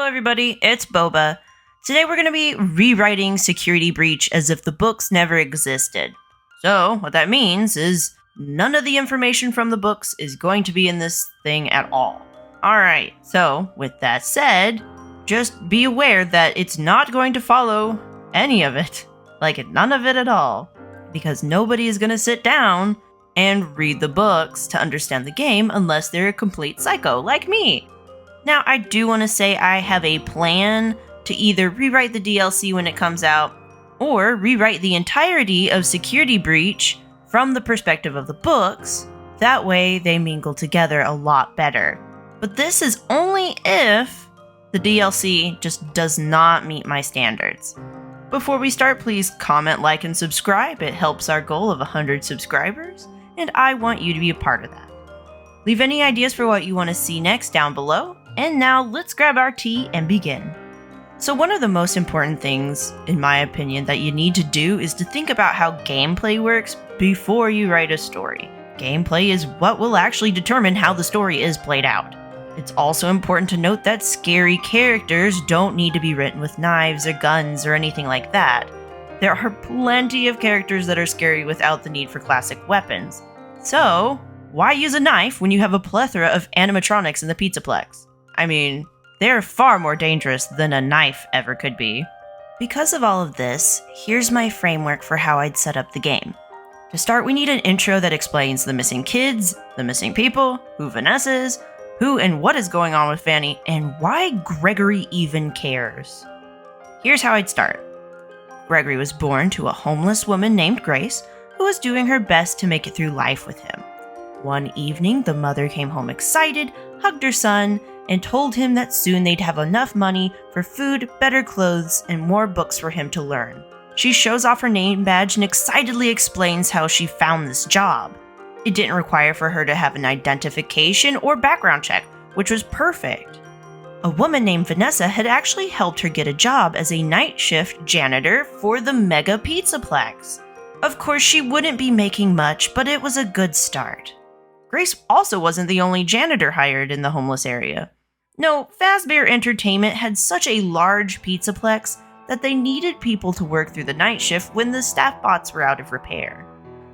Hello everybody, it's Boba. Today we're going to be rewriting Security Breach as if the books never existed. So, what that means is none of the information from the books is going to be in this thing at all. Alright, so with that said, just be aware that it's not going to follow any of it. Like, none of it at all. Because nobody is going to sit down and read the books to understand the game unless they're a complete psycho like me. Now, I do want to say I have a plan to either rewrite the DLC when it comes out, or rewrite the entirety of Security Breach from the perspective of the books. That way, they mingle together a lot better. But this is only if the DLC just does not meet my standards. Before we start, please comment, like, and subscribe. It helps our goal of 100 subscribers, and I want you to be a part of that. Leave any ideas for what you want to see next down below. And now let's grab our tea and begin. So one of the most important things, in my opinion, that you need to do is to think about how gameplay works before you write a story. Gameplay is what will actually determine how the story is played out. It's also important to note that scary characters don't need to be written with knives or guns or anything like that. There are plenty of characters that are scary without the need for classic weapons. So, why use a knife when you have a plethora of animatronics in the Pizzaplex? I mean, they're far more dangerous than a knife ever could be. Because of all of this, here's my framework for how I'd set up the game. To start, we need an intro that explains the missing kids, the missing people, who Vanessa is, who and what is going on with Vanny, and why Gregory even cares. Here's how I'd start. Gregory was born to a homeless woman named Grace, who was doing her best to make it through life with him. One evening, the mother came home excited, hugged her son, and told him that soon they'd have enough money for food, better clothes, and more books for him to learn. She shows off her name badge and excitedly explains how she found this job. It didn't require for her to have an identification or background check, which was perfect. A woman named Vanessa had actually helped her get a job as a night shift janitor for the Mega Pizzaplex. Of course, she wouldn't be making much, but it was a good start. Grace also wasn't the only janitor hired in the homeless area. No, Fazbear Entertainment had such a large pizzaplex that they needed people to work through the night shift when the staff bots were out of repair.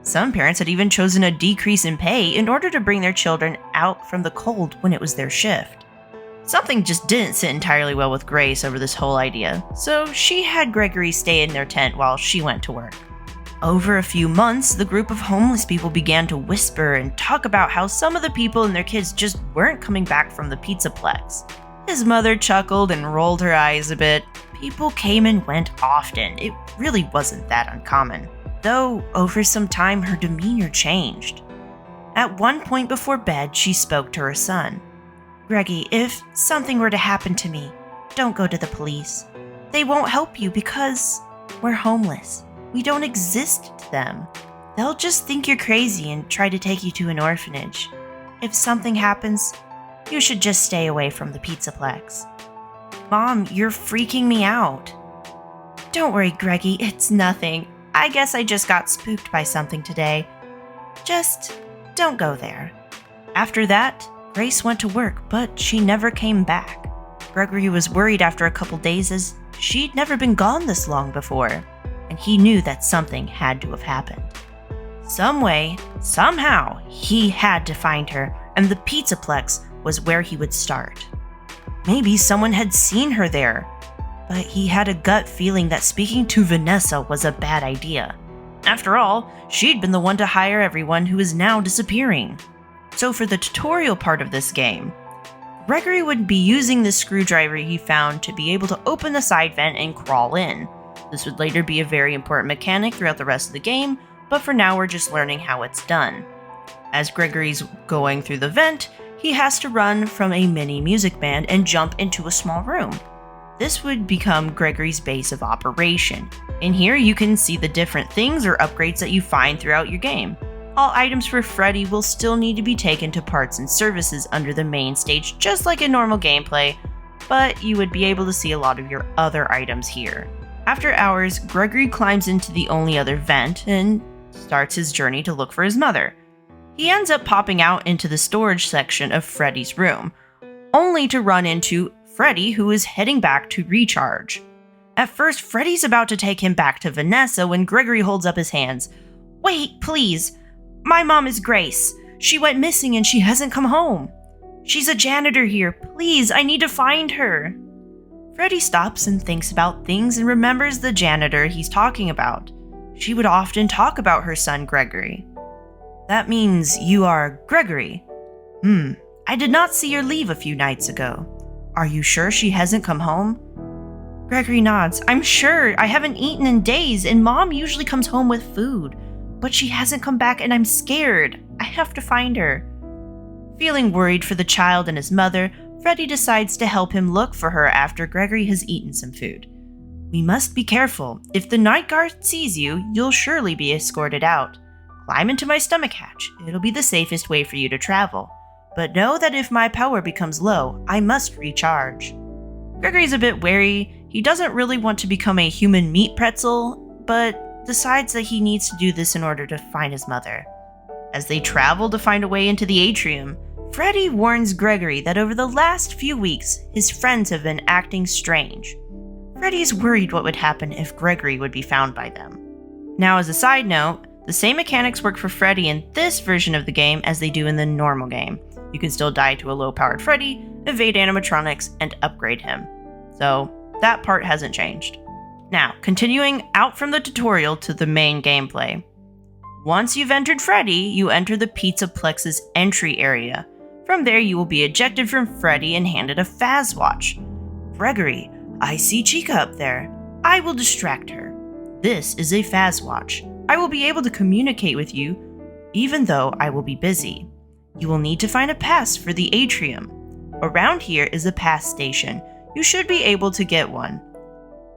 Some parents had even chosen a decrease in pay in order to bring their children out from the cold when it was their shift. Something just didn't sit entirely well with Grace over this whole idea, so she had Gregory stay in their tent while she went to work. Over a few months, the group of homeless people began to whisper and talk about how some of the people and their kids just weren't coming back from the Pizzaplex. His mother chuckled and rolled her eyes a bit. People came and went often. It really wasn't that uncommon. Though, over some time, her demeanor changed. At one point before bed, she spoke to her son. "Greggy, if something were to happen to me, don't go to the police. They won't help you because we're homeless. We don't exist to them. They'll just think you're crazy and try to take you to an orphanage. If something happens, you should just stay away from the Pizzaplex." "Mom, you're freaking me out." "Don't worry, Greggy, it's nothing. I guess I just got spooked by something today. Just don't go there." After that, Grace went to work, but she never came back. Gregory was worried after a couple days as she'd never been gone this long before. And he knew that something had to have happened. Some way, somehow, he had to find her, and the Pizzaplex was where he would start. Maybe someone had seen her there, but he had a gut feeling that speaking to Vanessa was a bad idea. After all, she'd been the one to hire everyone who is now disappearing. So for the tutorial part of this game, Gregory would be using the screwdriver he found to be able to open the side vent and crawl in. This would later be a very important mechanic throughout the rest of the game, but for now we're just learning how it's done. As Gregory's going through the vent, he has to run from a mini music band and jump into a small room. This would become Gregory's base of operation. In here you can see the different things or upgrades that you find throughout your game. All items for Freddy will still need to be taken to parts and services under the main stage just like in normal gameplay, but you would be able to see a lot of your other items here. After hours, Gregory climbs into the only other vent and starts his journey to look for his mother. He ends up popping out into the storage section of Freddy's room, only to run into Freddy, who is heading back to recharge. At first, Freddy's about to take him back to Vanessa when Gregory holds up his hands. "Wait, please. My mom is Grace. She went missing and she hasn't come home. She's a janitor here. Please, I need to find her." Freddy stops and thinks about things and remembers the janitor he's talking about. She would often talk about her son, Gregory. "That means you are Gregory. I did not see her leave a few nights ago. Are you sure she hasn't come home?" Gregory nods. "I'm sure. I haven't eaten in days, and Mom usually comes home with food. But she hasn't come back, and I'm scared. I have to find her." Feeling worried for the child and his mother, Freddy decides to help him look for her after Gregory has eaten some food. "We must be careful. If the night guard sees you, you'll surely be escorted out. Climb into my stomach hatch. It'll be the safest way for you to travel. But know that if my power becomes low, I must recharge." Gregory's a bit wary. He doesn't really want to become a human meat pretzel, but decides that he needs to do this in order to find his mother. As they travel to find a way into the atrium, Freddy warns Gregory that over the last few weeks, his friends have been acting strange. Freddy's worried what would happen if Gregory would be found by them. Now, as a side note, the same mechanics work for Freddy in this version of the game as they do in the normal game. You can still die to a low-powered Freddy, evade animatronics, and upgrade him. So, that part hasn't changed. Now, continuing out from the tutorial to the main gameplay. Once you've entered Freddy, you enter the Pizzaplex's entry area. From there, you will be ejected from Freddy and handed a Faz watch. "Gregory, I see Chica up there. I will distract her. This is a Faz watch. I will be able to communicate with you, even though I will be busy. You will need to find a pass for the atrium. Around here is a pass station. You should be able to get one.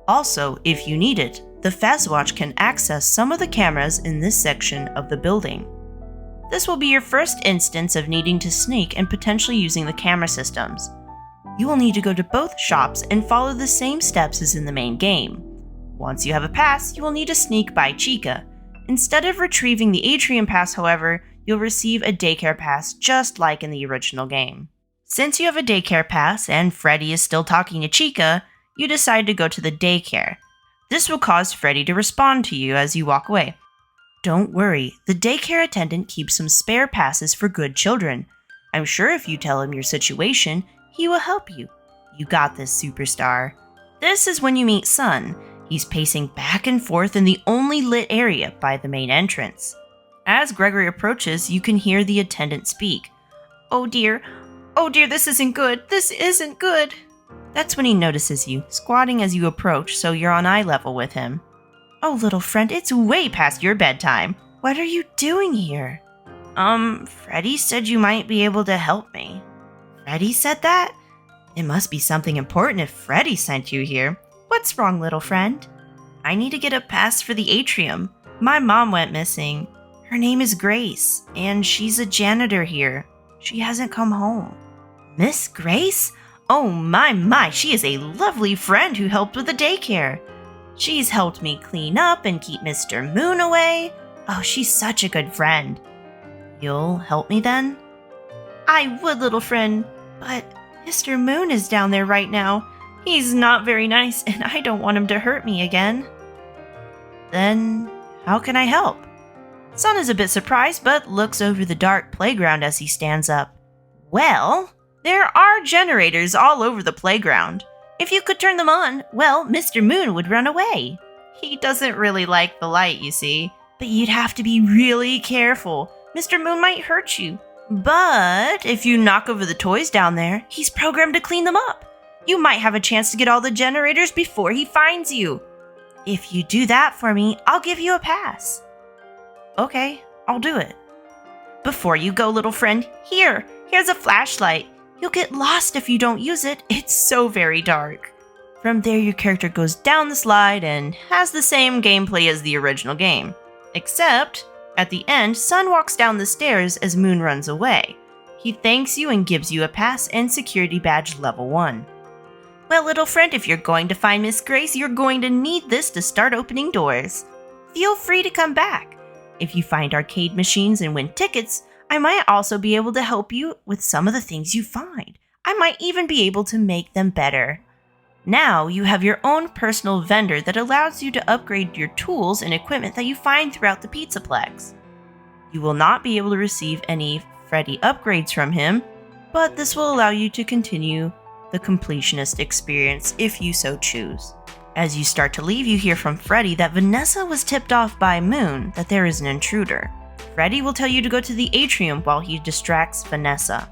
Also, if you need it, the Fazwatch can access some of the cameras in this section of the building. This will be your first instance of needing to sneak and potentially using the camera systems. You will need to go to both shops and follow the same steps as in the main game. Once you have a pass, you will need to sneak by Chica. Instead of retrieving the atrium pass, however, you'll receive a daycare pass just like in the original game. Since you have a daycare pass and Freddy is still talking to Chica, you decide to go to the daycare. This will cause Freddy to respond to you as you walk away. Don't worry, the daycare attendant keeps some spare passes for good children. I'm sure if you tell him your situation, he will help you. You got this, superstar. This is when you meet Sun. He's pacing back and forth in the only lit area by the main entrance. As Gregory approaches, you can hear the attendant speak. Oh dear, this isn't good. This isn't good. That's when he notices you, squatting as you approach, so you're on eye level with him. Oh, little friend, it's way past your bedtime. What are you doing here? Freddy said you might be able to help me. Freddy said that? It must be something important if Freddy sent you here. What's wrong, little friend? I need to get a pass for the atrium. My mom went missing. Her name is Grace, and she's a janitor here. She hasn't come home. Miss Grace? Oh my, she is a lovely friend who helped with the daycare. She's helped me clean up and keep Mr. Moon away. Oh, she's such a good friend. You'll help me then? I would, little friend, but Mr. Moon is down there right now. He's not very nice, and I don't want him to hurt me again. Then, how can I help? Sun is a bit surprised, but looks over the dark playground as he stands up. Well, there are generators all over the playground. If you could turn them on, well, Mr. Moon would run away. He doesn't really like the light, you see, but you'd have to be really careful. Mr. Moon might hurt you. But if you knock over the toys down there, he's programmed to clean them up. You might have a chance to get all the generators before he finds you. If you do that for me, I'll give you a pass. Okay, I'll do it. Before you go, little friend, here's a flashlight. You'll get lost if you don't use it. It's so very dark. From there, your character goes down the slide and has the same gameplay as the original game. Except, at the end, Sun walks down the stairs as Moon runs away. He thanks you and gives you a pass and security badge level 1. Well, little friend, if you're going to find Miss Grace, you're going to need this to start opening doors. Feel free to come back. If you find arcade machines and win tickets, I might also be able to help you with some of the things you find. I might even be able to make them better. Now you have your own personal vendor that allows you to upgrade your tools and equipment that you find throughout the Pizzaplex. You will not be able to receive any Freddy upgrades from him, but this will allow you to continue the completionist experience if you so choose. As you start to leave, you hear from Freddy that Vanessa was tipped off by Moon that there is an intruder. Freddy will tell you to go to the atrium while he distracts Vanessa.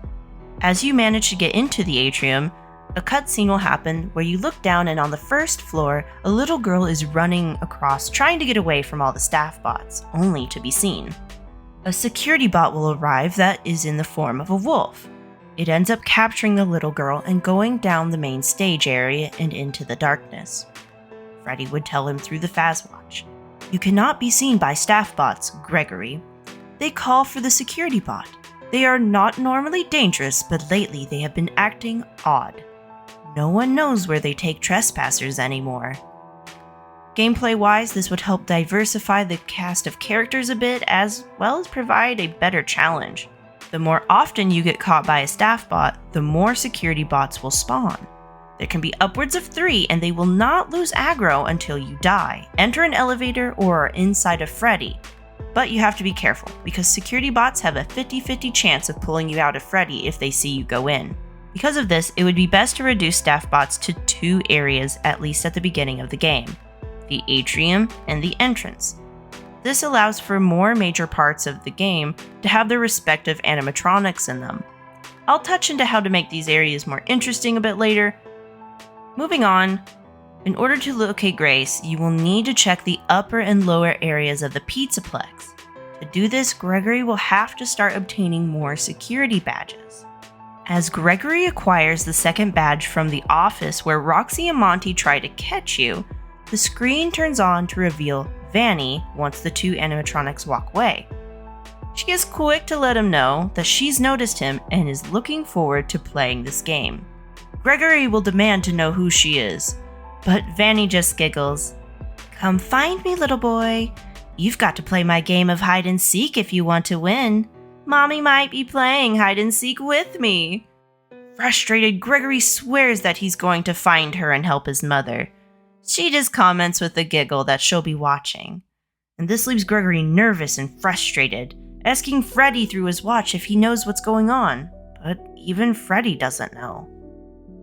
As you manage to get into the atrium, a cutscene will happen where you look down and on the first floor, a little girl is running across trying to get away from all the staff bots, only to be seen. A security bot will arrive that is in the form of a wolf. It ends up capturing the little girl and going down the main stage area and into the darkness. Freddy would tell him through the Fazwatch, "You cannot be seen by staff bots, Gregory. They call for the security bot. They are not normally dangerous, but lately they have been acting odd. No one knows where they take trespassers anymore." Gameplay-wise, this would help diversify the cast of characters a bit, as well as provide a better challenge. The more often you get caught by a staff bot, the more security bots will spawn. There can be upwards of 3, and they will not lose aggro until you die, enter an elevator, or are inside of Freddy. But you have to be careful, because security bots have a 50-50 chance of pulling you out of Freddy if they see you go in. Because of this, it would be best to reduce staff bots to 2 areas, at least at the beginning of the game: the atrium and the entrance. This allows for more major parts of the game to have their respective animatronics in them. I'll touch into how to make these areas more interesting a bit later. Moving on, in order to locate Grace, you will need to check the upper and lower areas of the Pizzaplex. To do this, Gregory will have to start obtaining more security badges. As Gregory acquires the second badge from the office where Roxy and Monty try to catch you, the screen turns on to reveal Vanny once the 2 animatronics walk away. She is quick to let him know that she's noticed him and is looking forward to playing this game. Gregory will demand to know who she is, but Vanny just giggles. "Come find me, little boy. You've got to play my game of hide and seek if you want to win. Mommy might be playing hide and seek with me." Frustrated, Gregory swears that he's going to find her and help his mother. She just comments with a giggle that she'll be watching. And this leaves Gregory nervous and frustrated, asking Freddy through his watch if he knows what's going on. But even Freddy doesn't know.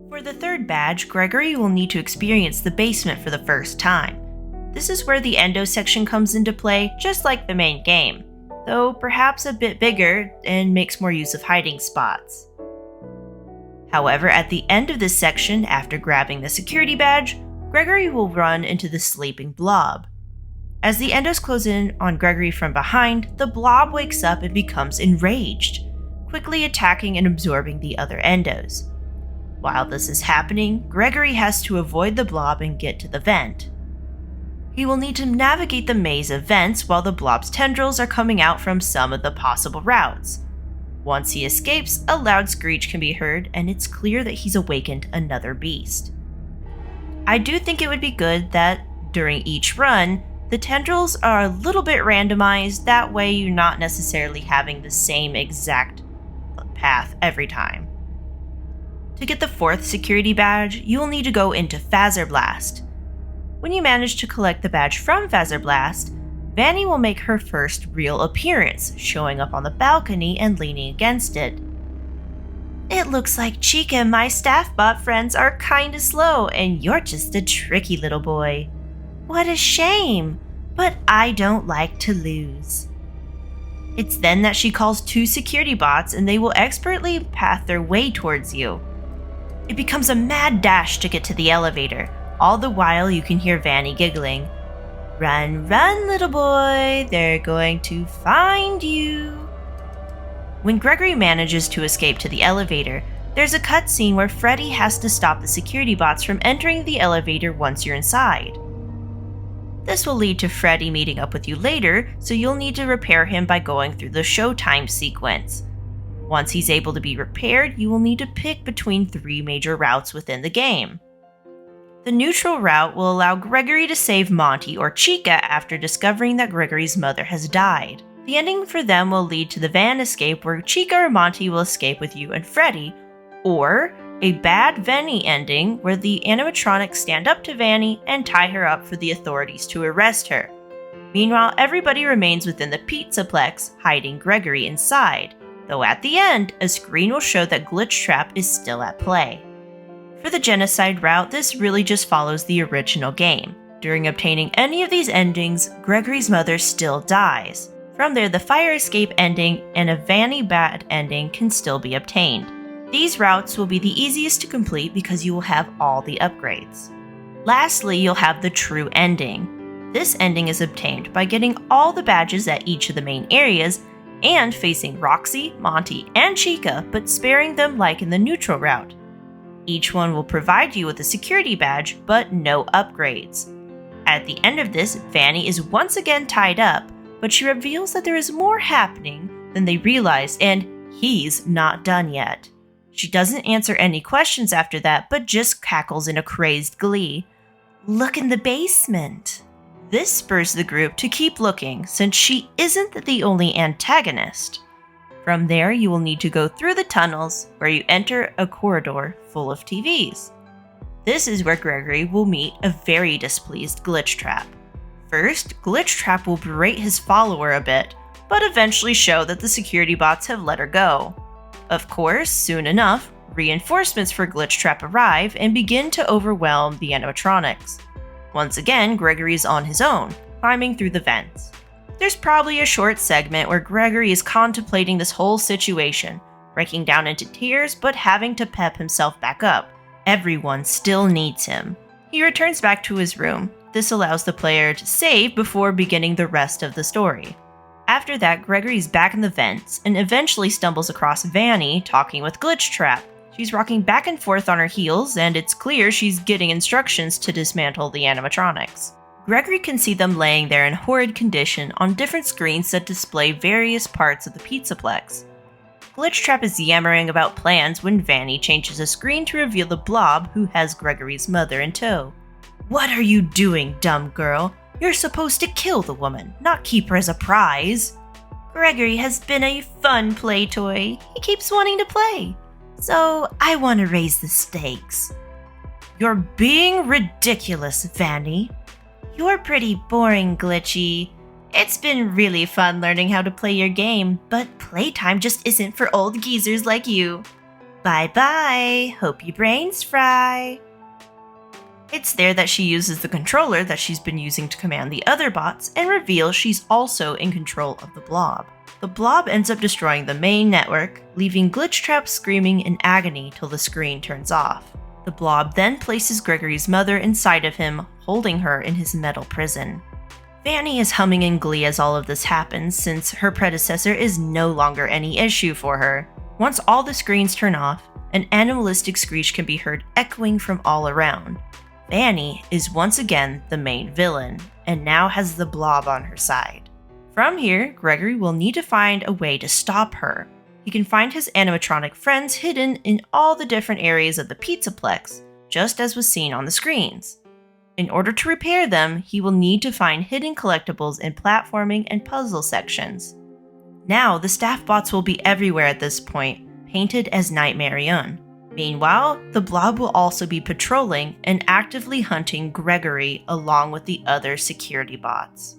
For the third badge, Gregory will need to experience the basement for the first time. This is where the endo section comes into play, just like the main game, though perhaps a bit bigger and makes more use of hiding spots. However, at the end of this section, after grabbing the security badge, Gregory will run into the sleeping blob. As the endos close in on Gregory from behind, the blob wakes up and becomes enraged, quickly attacking and absorbing the other endos. While this is happening, Gregory has to avoid the blob and get to the vent. He will need to navigate the maze of vents while the blob's tendrils are coming out from some of the possible routes. Once he escapes, a loud screech can be heard, and it's clear that he's awakened another beast. I do think it would be good that, during each run, the tendrils are a little bit randomized, that way you're not necessarily having the same exact path every time. To get the 4th security badge, you will need to go into Fazerblast. When you manage to collect the badge from Fazerblast, Vanny will make her first real appearance, showing up on the balcony and leaning against it. "It looks like Chica and my staff bot friends are kinda slow, and you're just a tricky little boy. What a shame, but I don't like to lose." It's then that she calls 2 security bots and they will expertly path their way towards you. It becomes a mad dash to get to the elevator. All the while you can hear Vanny giggling. "Run, run, little boy, they're going to find you." When Gregory manages to escape to the elevator, there's a cutscene where Freddy has to stop the security bots from entering the elevator once you're inside. This will lead to Freddy meeting up with you later, so you'll need to repair him by going through the showtime sequence. Once he's able to be repaired, you will need to pick between 3 major routes within the game. The neutral route will allow Gregory to save Monty or Chica after discovering that Gregory's mother has died. The ending for them will lead to the van escape where Chica or Monty will escape with you and Freddy, or a bad Vanny ending where the animatronics stand up to Vanny and tie her up for the authorities to arrest her. Meanwhile, everybody remains within the Pizzaplex, hiding Gregory inside, though at the end, a screen will show that Glitch Trap is still at play. For the genocide route, this really just follows the original game. During obtaining any of these endings, Gregory's mother still dies. From there, the fire escape ending and a Vanny bad ending can still be obtained. These routes will be the easiest to complete because you will have all the upgrades. Lastly, you'll have the true ending. This ending is obtained by getting all the badges at each of the main areas and facing Roxy, Monty, and Chica, but sparing them like in the neutral route. Each one will provide you with a security badge, but no upgrades. At the end of this, Vanny is once again tied up, but she reveals that there is more happening than they realize, and he's not done yet. She doesn't answer any questions after that, but just cackles in a crazed glee. Look in the basement. This spurs the group to keep looking, since she isn't the only antagonist. From there, you will need to go through the tunnels, where you enter a corridor full of TVs. This is where Gregory will meet a very displeased Glitch Trap. First, Glitch Trap will berate his follower a bit, but eventually show that the security bots have let her go. Of course, soon enough, reinforcements for Glitch Trap arrive and begin to overwhelm the animatronics. Once again, Gregory's on his own, climbing through the vents. There's probably a short segment where Gregory is contemplating this whole situation, breaking down into tears but having to pep himself back up. Everyone still needs him. He returns back to his room. This allows the player to save before beginning the rest of the story. After that, Gregory's back in the vents and eventually stumbles across Vanny talking with Glitch Trap. She's rocking back and forth on her heels, and it's clear she's getting instructions to dismantle the animatronics. Gregory can see them laying there in horrid condition on different screens that display various parts of the Pizzaplex. Glitch Trap is yammering about plans when Vanny changes a screen to reveal the blob who has Gregory's mother in tow. What are you doing, dumb girl? You're supposed to kill the woman, not keep her as a prize. Gregory has been a fun play toy. He keeps wanting to play. So I want to raise the stakes. You're being ridiculous, Vanny. You're pretty boring, Glitchy. It's been really fun learning how to play your game, but playtime just isn't for old geezers like you. Bye-bye. Hope your brains fry. It's there that she uses the controller that she's been using to command the other bots and reveals she's also in control of the blob. The blob ends up destroying the main network, leaving Glitch Trap screaming in agony till the screen turns off. The blob then places Gregory's mother inside of him, holding her in his metal prison. Vanny is humming in glee as all of this happens, since her predecessor is no longer any issue for her. Once all the screens turn off, an animalistic screech can be heard echoing from all around. Vanny is once again the main villain, and now has the blob on her side. From here, Gregory will need to find a way to stop her. He can find his animatronic friends hidden in all the different areas of the Pizzaplex, just as was seen on the screens. In order to repair them, he will need to find hidden collectibles in platforming and puzzle sections. Now, the staff bots will be everywhere at this point, painted as Nightmarion. Meanwhile, the blob will also be patrolling and actively hunting Gregory along with the other security bots.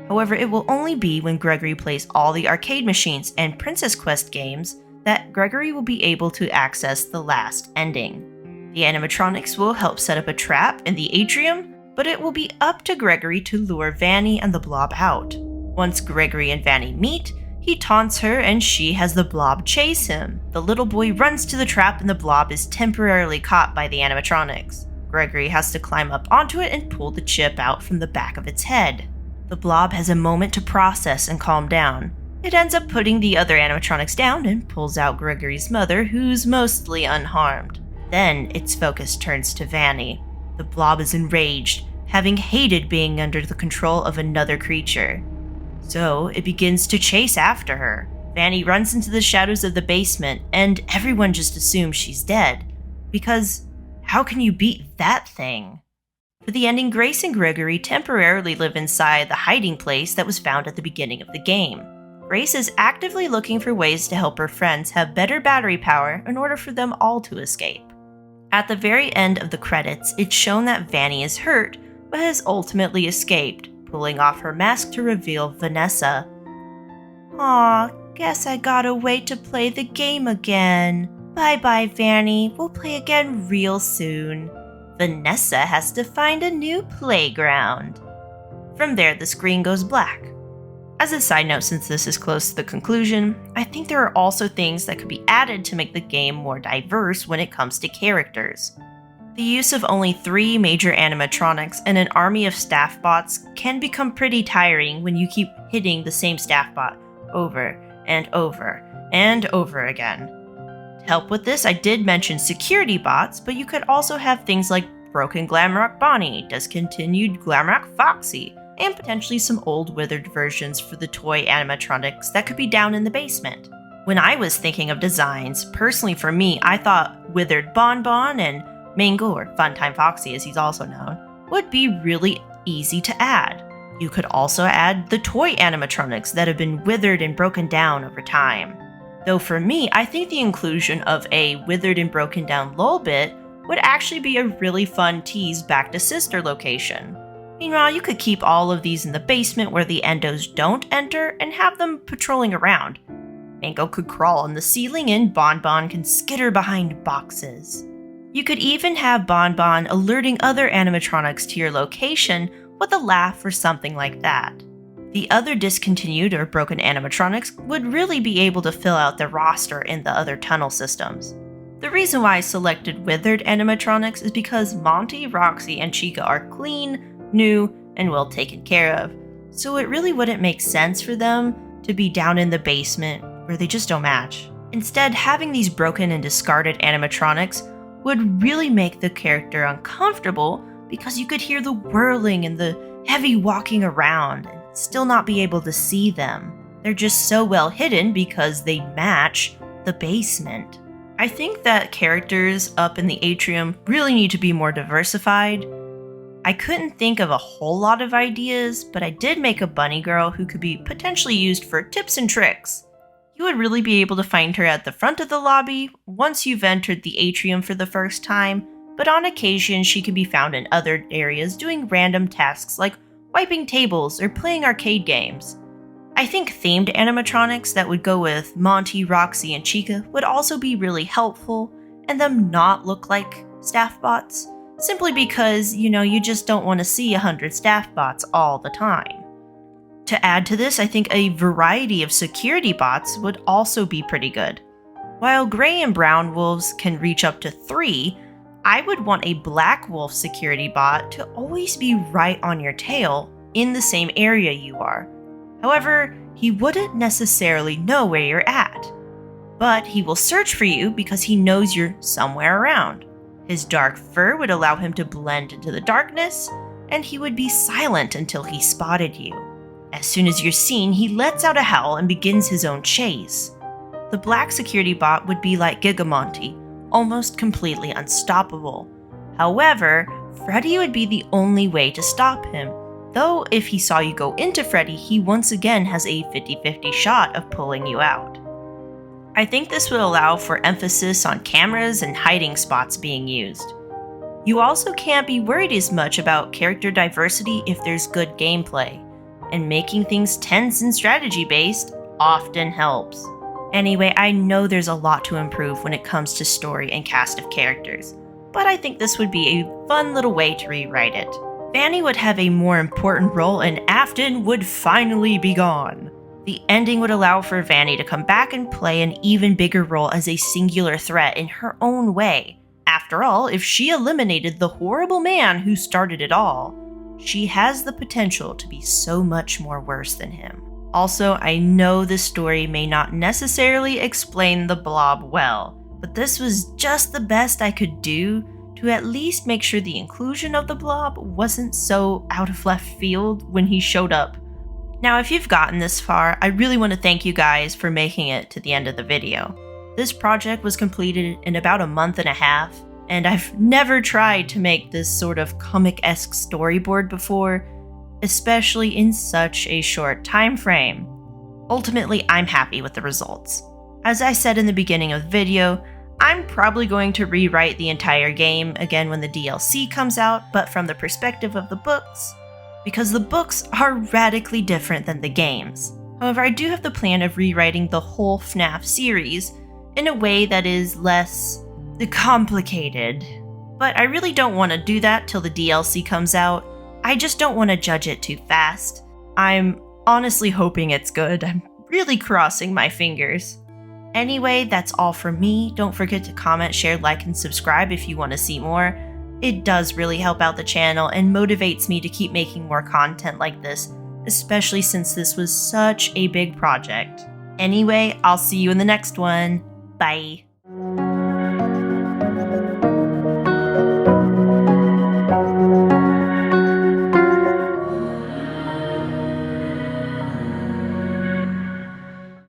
However, it will only be when Gregory plays all the arcade machines and Princess Quest games that Gregory will be able to access the last ending. The animatronics will help set up a trap in the atrium, but it will be up to Gregory to lure Vanny and the blob out. Once Gregory and Vanny meet, he taunts her and she has the blob chase him. The little boy runs to the trap and the blob is temporarily caught by the animatronics. Gregory has to climb up onto it and pull the chip out from the back of its head. The blob has a moment to process and calm down. It ends up putting the other animatronics down and pulls out Gregory's mother, who's mostly unharmed. Then its focus turns to Vanny. The blob is enraged, having hated being under the control of another creature. So it begins to chase after her. Vanny runs into the shadows of the basement, and everyone just assumes she's dead. Because how can you beat that thing? For the ending, Grace and Gregory temporarily live inside the hiding place that was found at the beginning of the game. Grace is actively looking for ways to help her friends have better battery power in order for them all to escape. At the very end of the credits, it's shown that Vanny is hurt, but has ultimately escaped, pulling off her mask to reveal Vanessa. Aw, guess I gotta wait to play the game again. Bye-bye, Vanny. We'll play again real soon. Vanessa has to find a new playground. From there, the screen goes black. As a side note, since this is close to the conclusion, I think there are also things that could be added to make the game more diverse when it comes to characters. The use of only 3 major animatronics and an army of staff bots can become pretty tiring when you keep hitting the same staff bot over and over and over again. To help with this, I did mention security bots, but you could also have things like Broken Glamrock Bonnie, Discontinued Glamrock Foxy, and potentially some old withered versions for the toy animatronics that could be down in the basement. When I was thinking of designs, personally for me, I thought Withered Bonbon and Mango, or Funtime Foxy as he's also known, would be really easy to add. You could also add the toy animatronics that have been withered and broken down over time. Though for me, I think the inclusion of a withered and broken down Lolbit would actually be a really fun tease back to Sister location. Meanwhile, you could keep all of these in the basement where the endos don't enter and have them patrolling around. Mango could crawl on the ceiling and Bonbon can skitter behind boxes. You could even have Bonbon alerting other animatronics to your location with a laugh or something like that. The other discontinued or broken animatronics would really be able to fill out the roster in the other tunnel systems. The reason why I selected withered animatronics is because Monty, Roxy, and Chica are clean, new, and well taken care of, so it really wouldn't make sense for them to be down in the basement where they just don't match. Instead, having these broken and discarded animatronics would really make the character uncomfortable because you could hear the whirling and the heavy walking around and still not be able to see them. They're just so well hidden because they match the basement. I think that characters up in the atrium really need to be more diversified. I couldn't think of a whole lot of ideas, but I did make a bunny girl who could be potentially used for tips and tricks. You would really be able to find her at the front of the lobby once you've entered the atrium for the first time, but on occasion she can be found in other areas doing random tasks like wiping tables or playing arcade games. I think themed animatronics that would go with Monty, Roxy, and Chica would also be really helpful, and them not look like staff bots, simply because, you just don't want to see 100 staff bots all the time. To add to this, I think a variety of security bots would also be pretty good. While gray and brown wolves can reach up to 3, I would want a black wolf security bot to always be right on your tail in the same area you are. However, he wouldn't necessarily know where you're at, but he will search for you because he knows you're somewhere around. His dark fur would allow him to blend into the darkness, and he would be silent until he spotted you. As soon as you're seen, he lets out a howl and begins his own chase. The black security bot would be like Gigamonty, almost completely unstoppable. However, Freddy would be the only way to stop him, though if he saw you go into Freddy, he once again has a 50-50 shot of pulling you out. I think this would allow for emphasis on cameras and hiding spots being used. You also can't be worried as much about character diversity if there's good gameplay, and making things tense and strategy based often helps. Anyway, I know there's a lot to improve when it comes to story and cast of characters, but I think this would be a fun little way to rewrite it. Vanny would have a more important role and Afton would finally be gone. The ending would allow for Vanny to come back and play an even bigger role as a singular threat in her own way. After all, if she eliminated the horrible man who started it all, she has the potential to be so much more worse than him. Also, I know this story may not necessarily explain the blob well, but this was just the best I could do to at least make sure the inclusion of the blob wasn't so out of left field when he showed up. Now, if you've gotten this far, I really want to thank you guys for making it to the end of the video. This project was completed in about a month and a half, and I've never tried to make this sort of comic-esque storyboard before, especially in such a short time frame. Ultimately, I'm happy with the results. As I said in the beginning of the video, I'm probably going to rewrite the entire game again when the DLC comes out, but from the perspective of the books, because the books are radically different than the games. However, I do have the plan of rewriting the whole FNAF series in a way that is less complicated. But I really don't want to do that till the DLC comes out. I just don't want to judge it too fast. I'm honestly hoping it's good. I'm really crossing my fingers. Anyway, that's all from me. Don't forget to comment, share, like, and subscribe if you want to see more. It does really help out the channel and motivates me to keep making more content like this, especially since this was such a big project. Anyway, I'll see you in the next one. Bye.